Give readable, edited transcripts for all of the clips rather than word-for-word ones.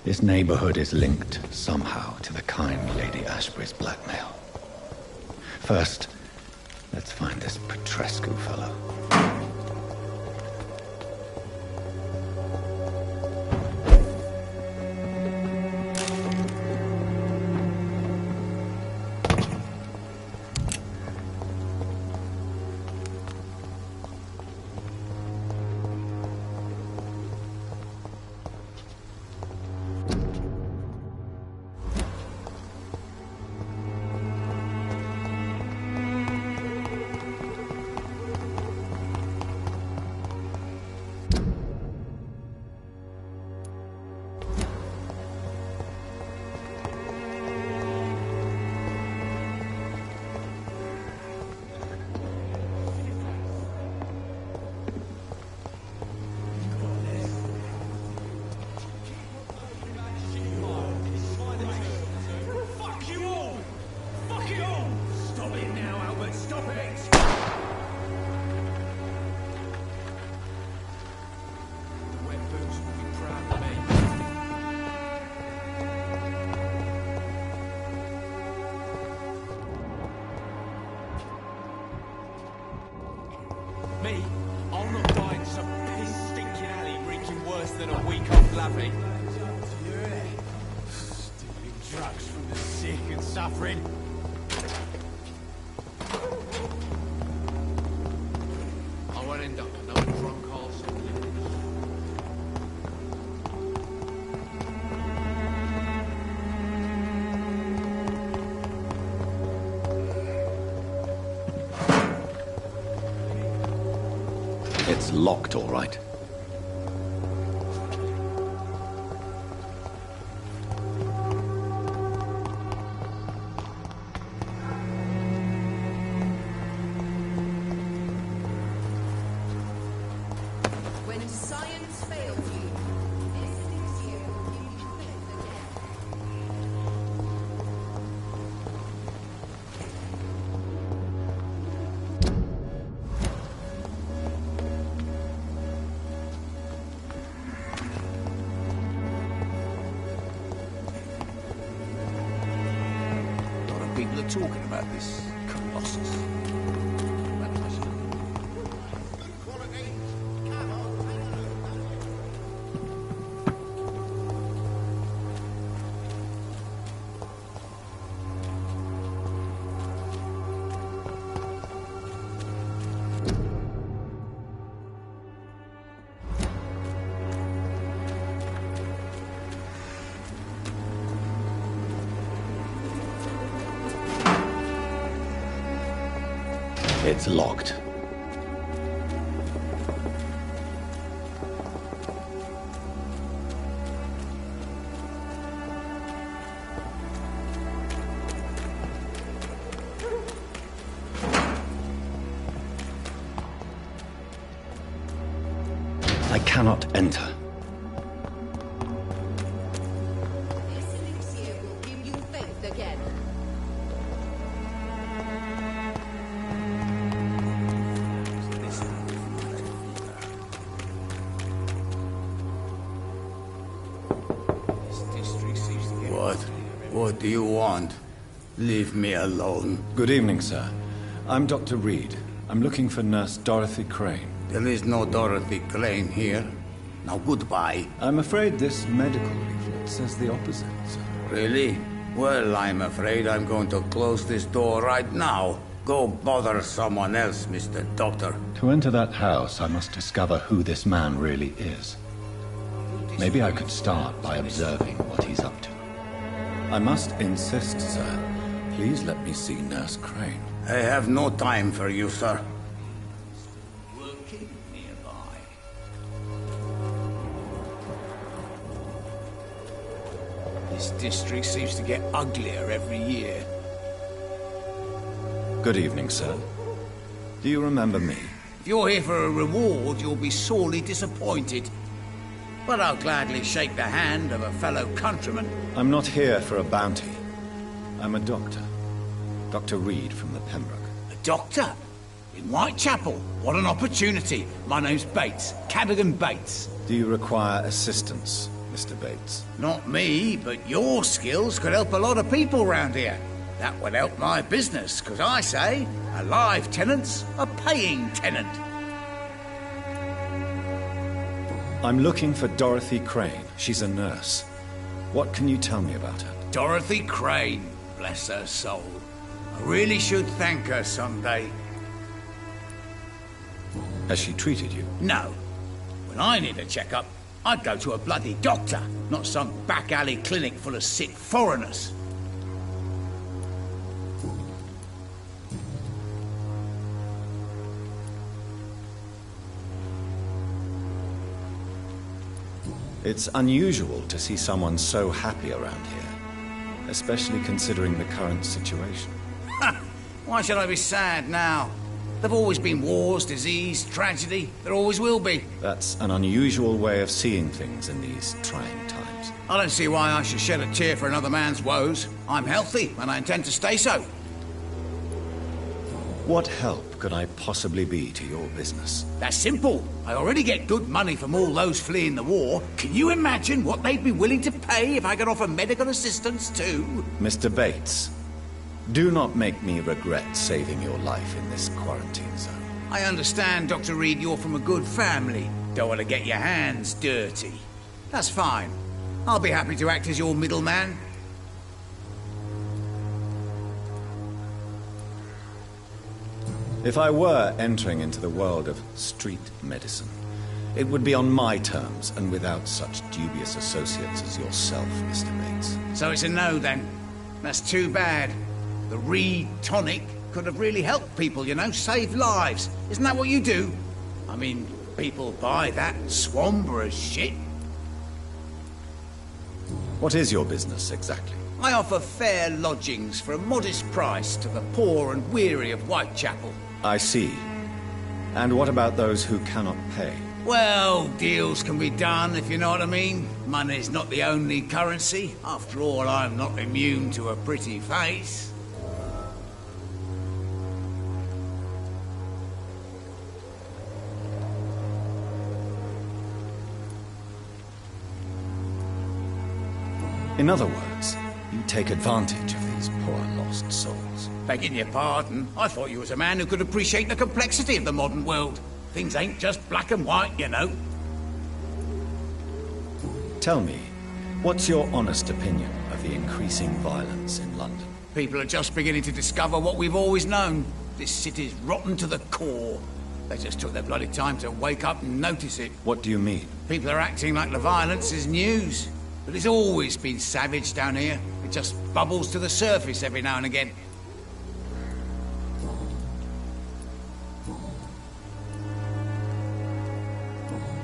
This neighborhood is linked somehow to the kind Lady Ashbury's blackmail. First, let's find this Petrescu fellow. Me? I'll not die in some piss-stinking alley reeking worse than a week off lapping. Stealing drugs from the sick and suffering. I won't end up another drunk arsehole. It's locked, all right. When science fails you, this elixir will give you faith again. People are talking about this Colossus. It's locked. I cannot enter. This elixir will give you faith again. What do you want? Leave me alone. Good evening, sir. I'm Dr. Reed. I'm looking for Nurse Dorothy Crane. There is no Dorothy Crane here. Now goodbye. I'm afraid this medical leaflet says the opposite, sir. Really? Well, I'm afraid I'm going to close this door right now. Go bother someone else, Mr. Doctor. To enter that house, I must discover who this man really is. Maybe I could start by observing what he's up to. I must insist, sir. Please let me see Nurse Crane. I have no time for you, sir. Working nearby. This district seems to get uglier every year. Good evening, sir. Do you remember me? If you're here for a reward, you'll be sorely disappointed. But I'll gladly shake the hand of a fellow countryman. I'm not here for a bounty. I'm a doctor. Dr. Reed from the Pembroke. A doctor? In Whitechapel? What an opportunity. My name's Bates. Cadogan Bates. Do you require assistance? Mr. Bates. Not me, but your skills could help a lot of people round here. That would help my business, because I say a live tenant's a paying tenant. I'm looking for Dorothy Crane. She's a nurse. What can you tell me about her? Dorothy Crane, bless her soul. I really should thank her someday. Has she treated you? No. When I need a checkup, I'd go to a bloody doctor, not some back alley clinic full of sick foreigners. It's unusual to see someone so happy around here, especially considering the current situation. Why should I be sad now? There've always been wars, disease, tragedy. There always will be. That's an unusual way of seeing things in these trying times. I don't see why I should shed a tear for another man's woes. I'm healthy, and I intend to stay so. What help could I possibly be to your business? That's simple. I already get good money from all those fleeing the war. Can you imagine what they'd be willing to pay if I could offer medical assistance too? Mr. Bates, do not make me regret saving your life in this quarantine zone. I understand, Dr. Reed, you're from a good family. Don't want to get your hands dirty. That's fine. I'll be happy to act as your middleman. If I were entering into the world of street medicine, it would be on my terms and without such dubious associates as yourself, Mr. Bates. So it's a no, then. That's too bad. The Reed tonic could have really helped people, you know, save lives. Isn't that what you do? I mean, people buy that Swambra shit. What is your business, exactly? I offer fair lodgings for a modest price to the poor and weary of Whitechapel. I see. And what about those who cannot pay? Well, deals can be done, if you know what I mean. Money's not the only currency. After all, I'm not immune to a pretty face. In other words, you take advantage of these poor lost souls. Begging your pardon, I thought you was a man who could appreciate the complexity of the modern world. Things ain't just black and white, you know. Tell me, what's your honest opinion of the increasing violence in London? People are just beginning to discover what we've always known. This city's rotten to the core. They just took their bloody time to wake up and notice it. What do you mean? People are acting like the violence is news. But it's always been savage down here. It just bubbles to the surface every now and again.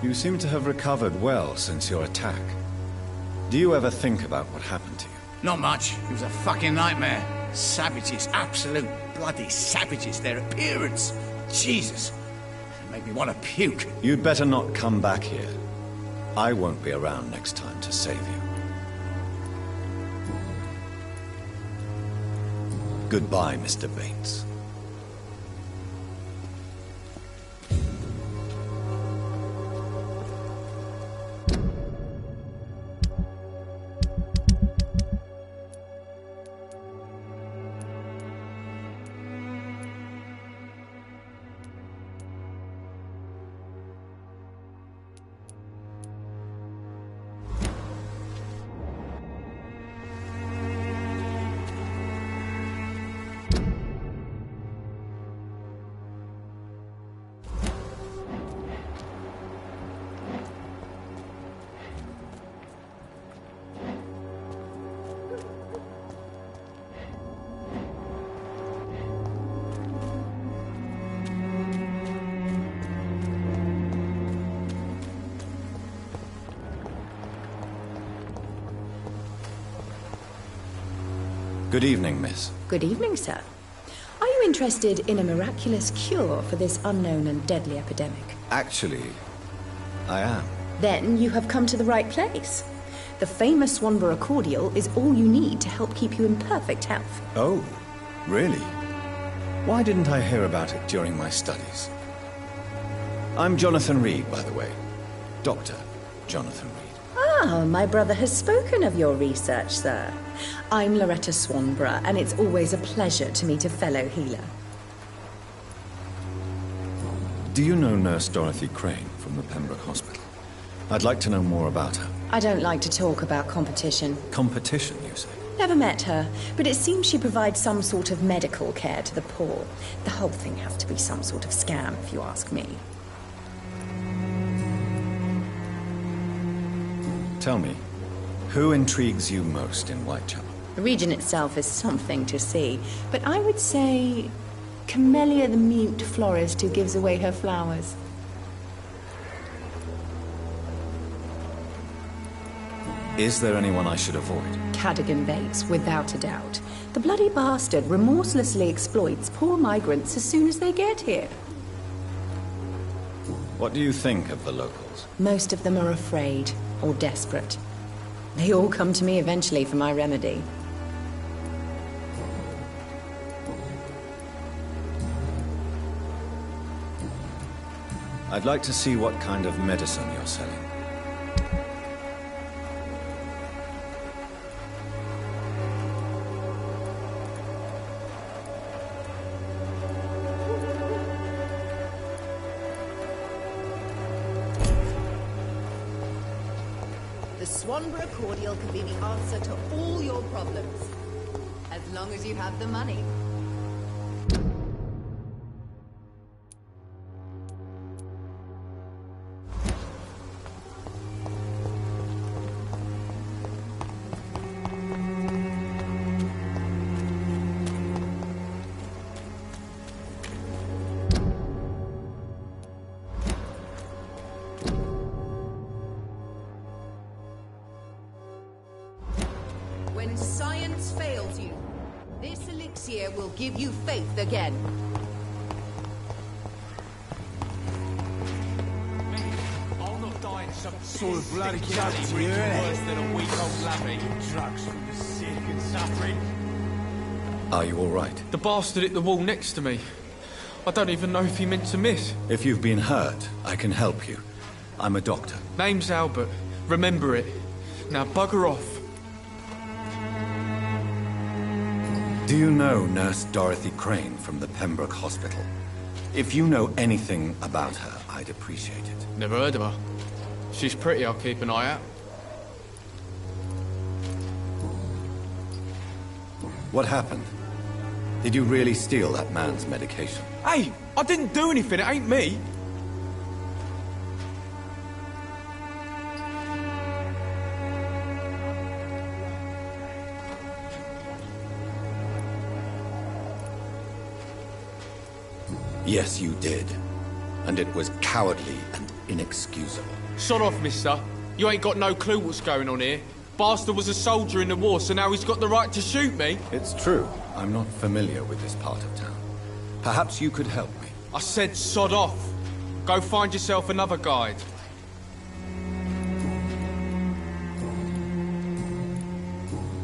You seem to have recovered well since your attack. Do you ever think about what happened to you? Not much. It was a fucking nightmare. Savages, absolute bloody savages. Their appearance. Jesus. It made me want to puke. You'd better not come back here. I won't be around next time to save you. Goodbye, Mr. Bates. Good evening, miss. Good evening, sir. Are you interested in a miraculous cure for this unknown and deadly epidemic? Actually, I am. Then you have come to the right place. The famous Swanborough cordial is all you need to help keep you in perfect health. Oh, really? Why didn't I hear about it during my studies? I'm Jonathan Reed, by the way. Dr. Jonathan Reed. Ah, my brother has spoken of your research, sir. I'm Loretta Swanborough, and it's always a pleasure to meet a fellow healer. Do you know Nurse Dorothy Crane from the Pembroke Hospital? I'd like to know more about her. I don't like to talk about competition. Competition, you say? Never met her, but it seems she provides some sort of medical care to the poor. The whole thing has to be some sort of scam, if you ask me. Tell me, who intrigues you most in Whitechapel? The region itself is something to see, but I would say Camellia the mute florist who gives away her flowers. Is there anyone I should avoid? Cadogan Bates, without a doubt. The bloody bastard remorselessly exploits poor migrants as soon as they get here. What do you think of the locals? Most of them are afraid or desperate. They all come to me eventually for my remedy. I'd like to see what kind of medicine you're selling. The Swanborough cordial can be the answer to all your problems. As long as you have the money. When science fails you, this elixir will give you faith again. I'll not die in some Sort of bloody stinking drugs alley to reeking you, innit? worse than a week-old lappy. Drugs from the sick and suffering. Are you all right? The bastard hit the wall next to me. I don't even know if he meant to miss. If you've been hurt, I can help you. I'm a doctor. Name's Albert. Remember it. Now bugger off. Do you know Nurse Dorothy Crane from the Pembroke Hospital? If you know anything about her, I'd appreciate it. Never heard of her. She's pretty, I'll keep an eye out. What happened? Did you really steal that man's medication? Hey, I didn't do anything, it ain't me. Yes, you did. And it was cowardly and inexcusable. Shut off, mister. You ain't got no clue what's going on here. Bastard was a soldier in the war, so now he's got the right to shoot me. It's true. I'm not familiar with this part of town. Perhaps you could help me. I said sod off. Go find yourself another guide.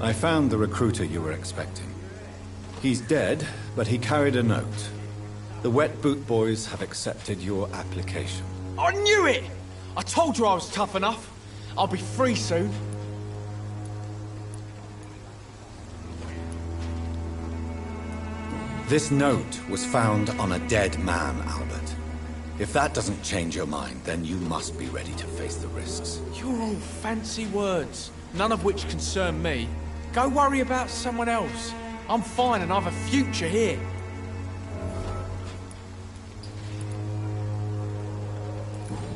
I found the recruiter you were expecting. He's dead, but he carried a note. The Wet Boot Boys have accepted your application. I knew it! I told you I was tough enough. I'll be free soon. This note was found on a dead man, Albert. If that doesn't change your mind, then you must be ready to face the risks. You're all fancy words, none of which concern me. Go worry about someone else. I'm fine and I've a future here.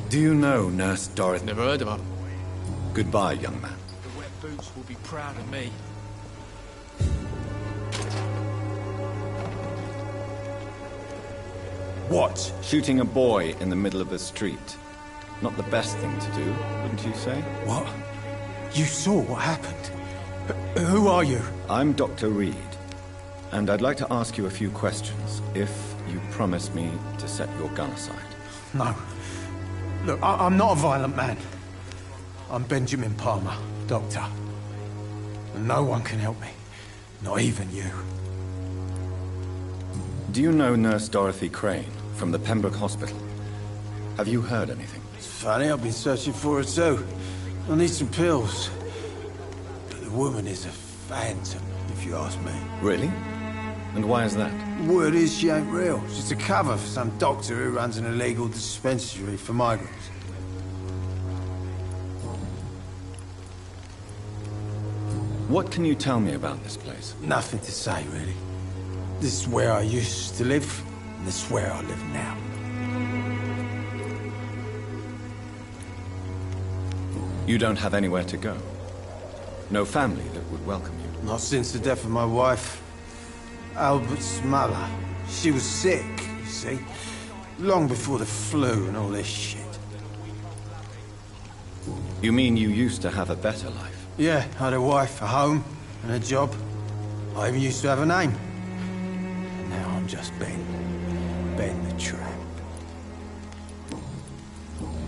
Do you know Nurse Dorothy? Never heard of her. Goodbye, young man. The Wet Boots will be proud of me. What? Shooting a boy in the middle of the street. Not the best thing to do, wouldn't you say? What? You saw what happened? Who are you? I'm Dr. Reed, and I'd like to ask you a few questions, if you promise me to set your gun aside. No. Look, I'm not a violent man. I'm Benjamin Palmer, doctor. And no one can help me. Not even you. Do you know Nurse Dorothy Crane from the Pembroke Hospital? Have you heard anything? It's funny, I've been searching for her too. I need some pills. But the woman is a phantom, if you ask me. Really? And why is that? Word is she ain't real. She's a cover for some doctor who runs an illegal dispensary for migrants. What can you tell me about this place? Nothing to say, really. This is where I used to live, and this is where I live now. You don't have anywhere to go? No family that would welcome you? Not since the death of my wife, Albert's mother. She was sick, you see. Long before the flu and all this shit. You mean you used to have a better life? Yeah, I had a wife, a home, and a job. I even used to have a name. And now I'm just Ben. Ben the Tramp.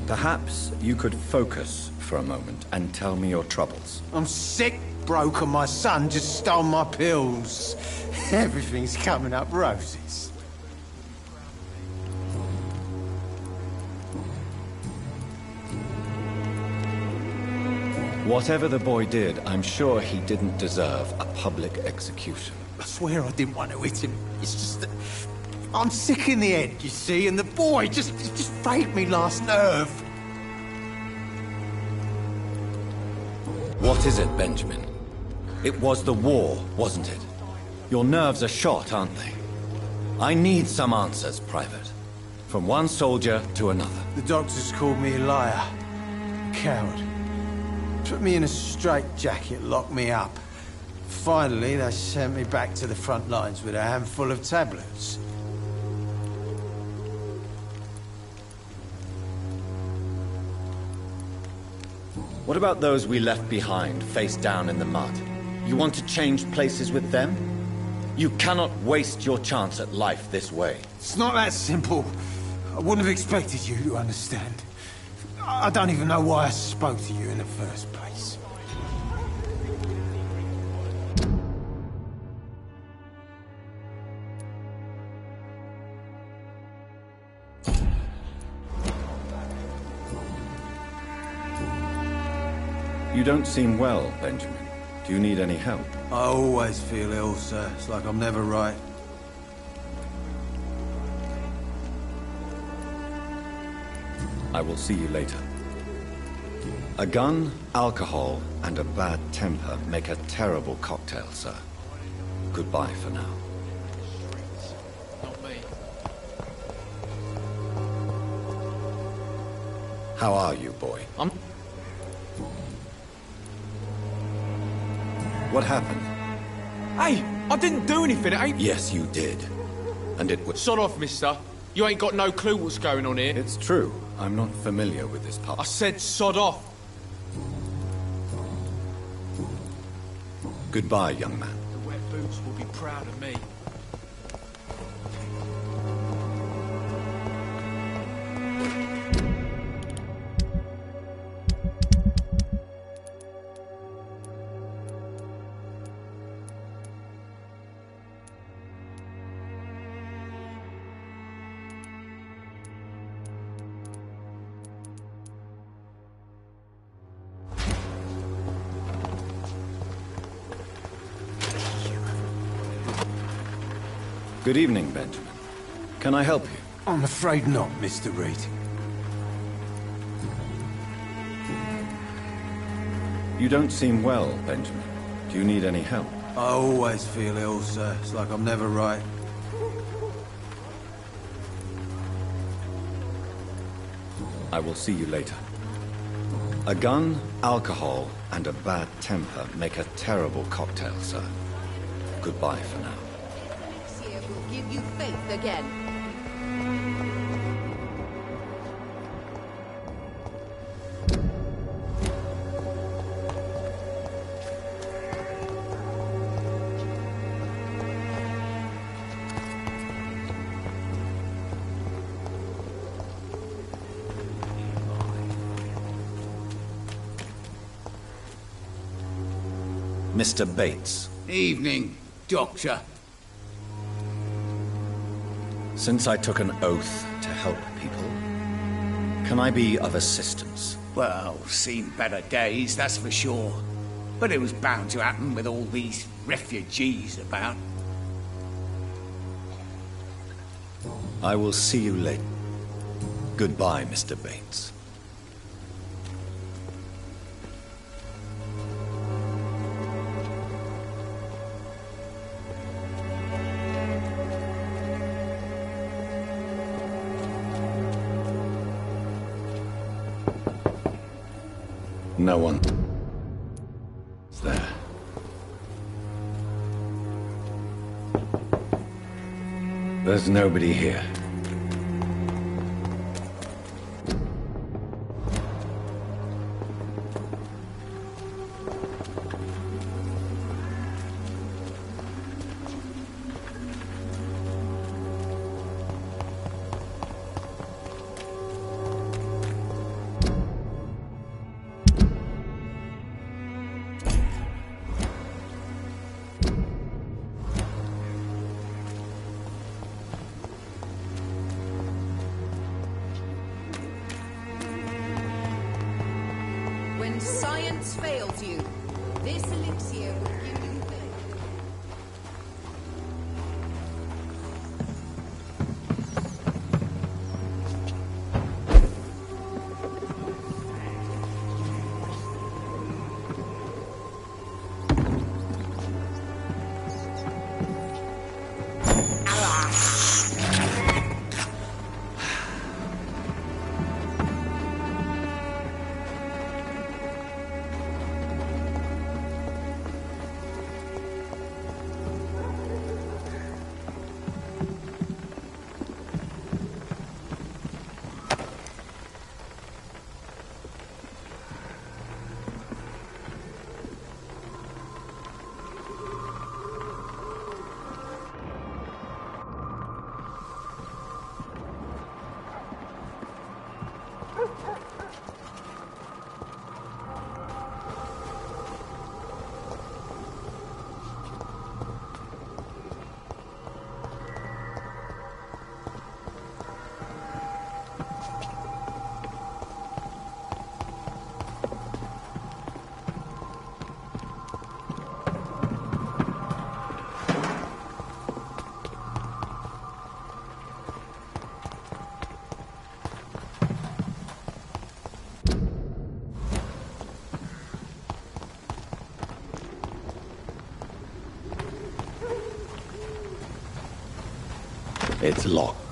Perhaps you could focus for a moment and tell me your troubles. I'm sick, broke, and my son just stole my pills. Everything's coming up roses. Whatever the boy did, I'm sure he didn't deserve a public execution. I swear I didn't want to hit him. It's just that I'm sick in the head, you see, and the boy just frayed me last nerve. What is it, Benjamin? It was the war, wasn't it? Your nerves are shot, aren't they? I need some answers, Private. From one soldier to another. The doctors called me a liar, a coward. Put me in a straitjacket, locked me up. Finally, they sent me back to the front lines with a handful of tablets. What about those we left behind, face down in the mud? You want to change places with them? You cannot waste your chance at life this way. It's not that simple. I wouldn't have expected you to understand. I don't even know why I spoke to you in the first place. You don't seem well, Benjamin. Do you need any help? I always feel ill, sir. It's like I'm never right. I will see you later. A gun, alcohol, and a bad temper make a terrible cocktail, sir. Goodbye for now. Not me. How are you, boy? What happened? Hey, I didn't do anything, it ain't... Yes, you did. And it was... Sod off, mister. You ain't got no clue what's going on here. It's true. I'm not familiar with this pub. I said sod off. Goodbye, young man. The wet boots will be proud of me. Good evening, Benjamin. Can I help you? I'm afraid not, Mr. Reed. You don't seem well, Benjamin. Do you need any help? I always feel ill, sir. It's like I'm never right. I will see you later. A gun, alcohol, and a bad temper make a terrible cocktail, sir. Goodbye for now. Next year will give you faith again. Mr. Bates. Evening, Doctor. Since I took an oath to help people, can I be of assistance? Well, seen better days, that's for sure. But it was bound to happen with all these refugees about. I will see you later. Goodbye, Mr. Bates. No one is there. There's nobody here. When science fails you, this elixir will give you faith. It's locked.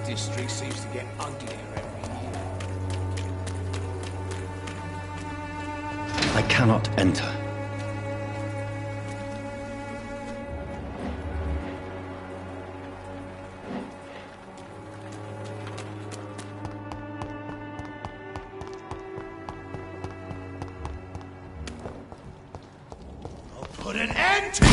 District seems to get uglier every year. I cannot enter. I'll put an end to you!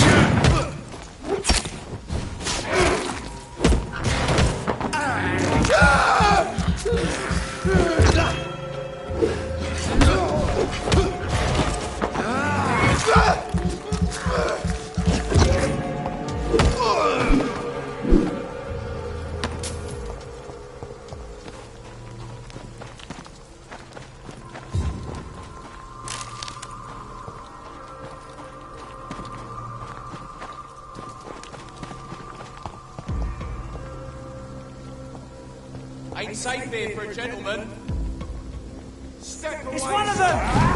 Ain't safe here for a gentleman. Step away. It's one of them!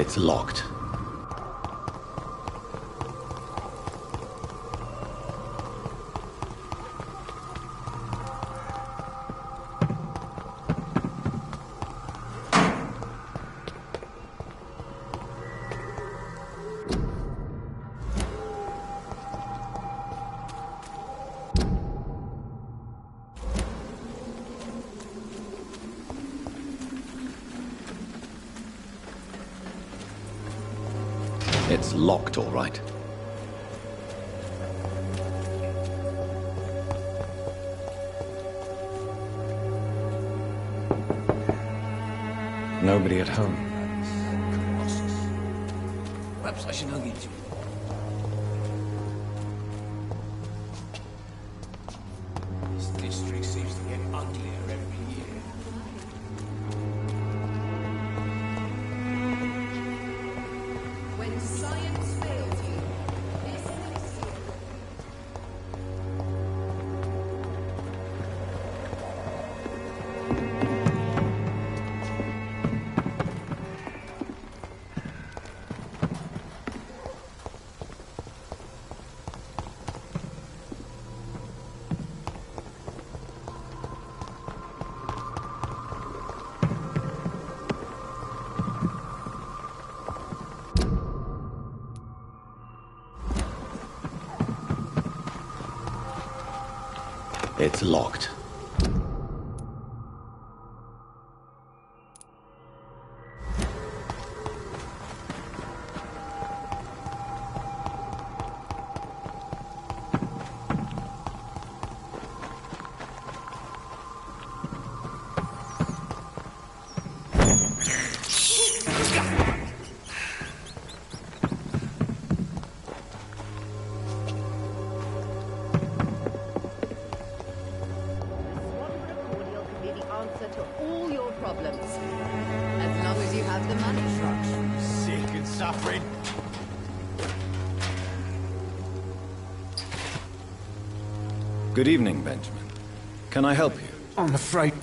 It's locked. It's locked, all right. Nobody at home. Perhaps I should know you two. This district seems to get uglier every year. When science fails you, this makes you. It's locked. As long as you have the money. Sick and suffering. Good evening, Benjamin. Can I help you? I'm afraid...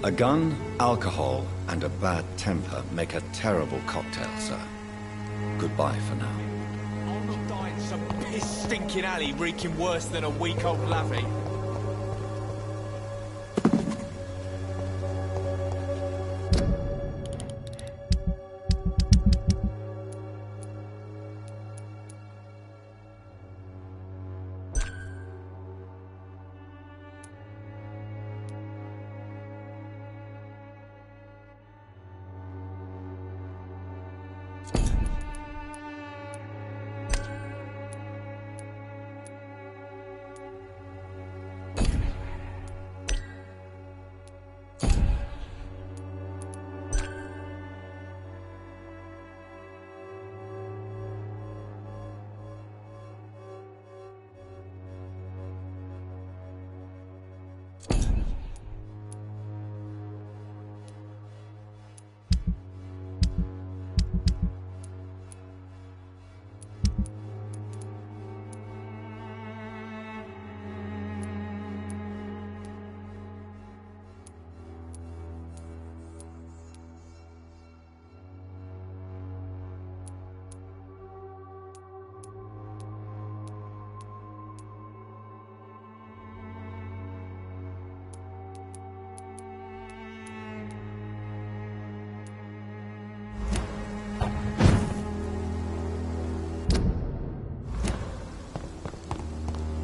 A gun, alcohol, and a bad temper make a terrible cocktail, sir. Goodbye for now. I'll not die in some piss-stinking alley reeking worse than a week-old lavvy.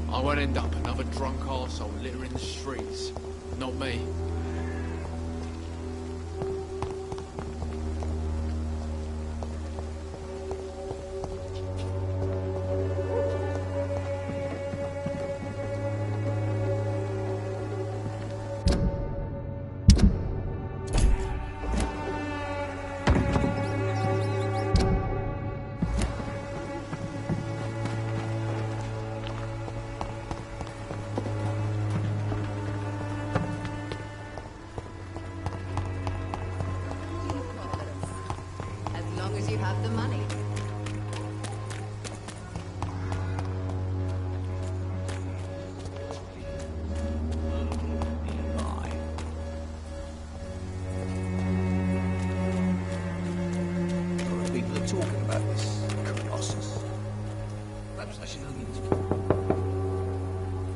I won't end up another drunk arsehole littering the streets. Not me. As long as you have the money.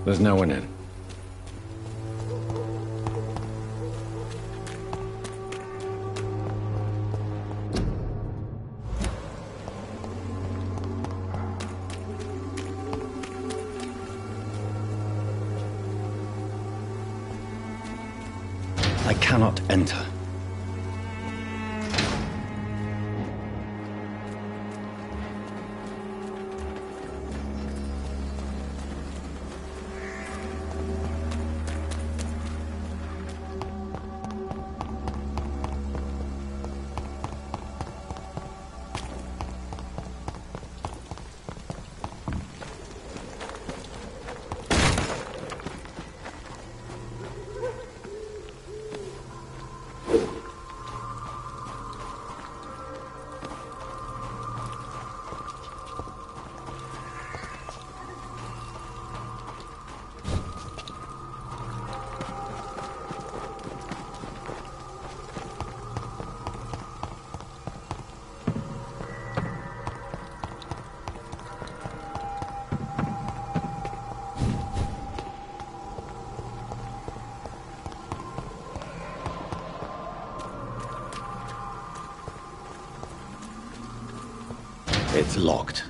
There's no one in. I cannot enter. It's locked.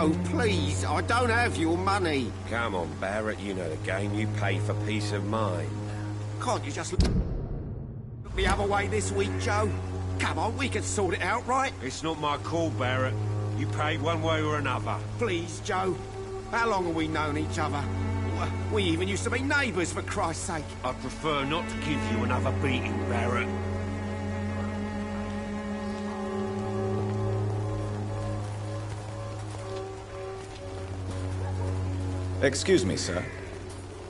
Joe, please, I don't have your money. Come on, Barrett, you know the game. You pay for peace of mind. Can't you just look the other way this week, Joe? Come on, we can sort it out, right? It's not my call, Barrett. You pay one way or another. Please, Joe. How long have we known each other? We even used to be neighbours, for Christ's sake. I'd prefer not to give you another beating, Barrett. Excuse me, sir.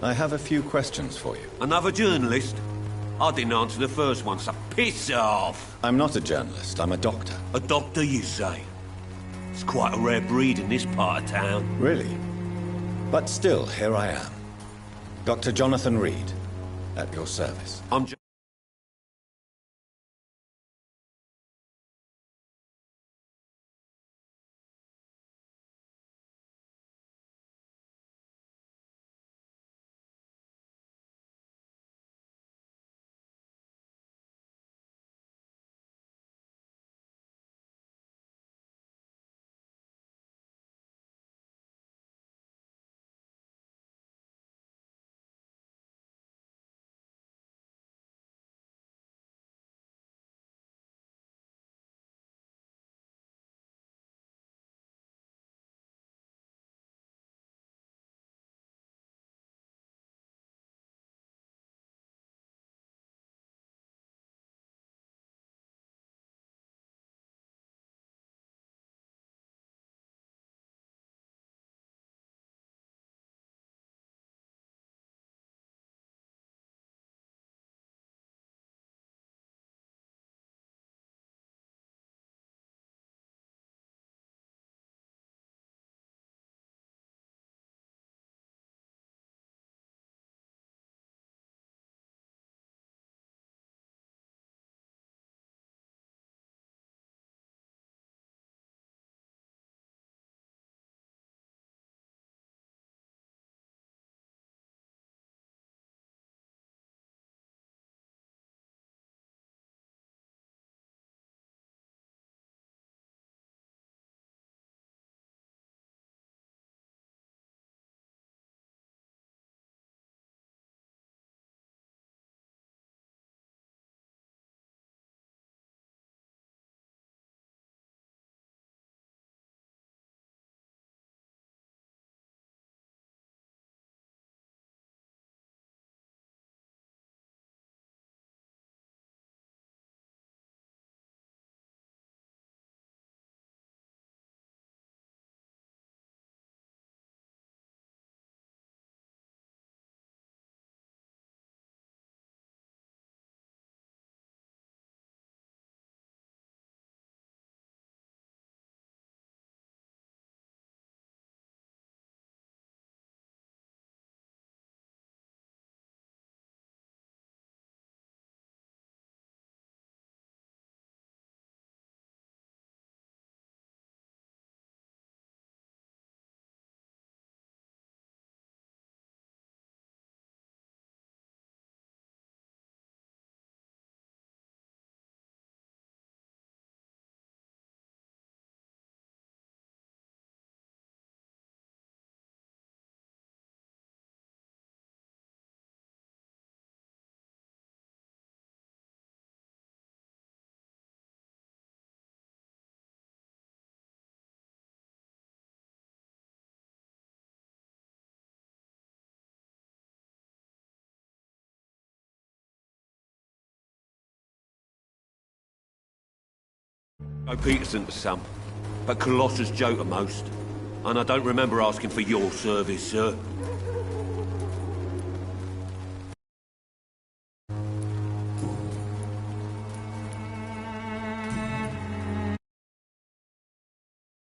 I have a few questions for you. Another journalist? I didn't answer the first one, so piss off! I'm not a journalist, I'm a doctor. A doctor, you say? It's quite a rare breed in this part of town. Really? But still, here I am. Dr. Jonathan Reed, at your service. I'm Joe Peterson to some, but Colossus Joe to most. And I don't remember asking for your service, sir.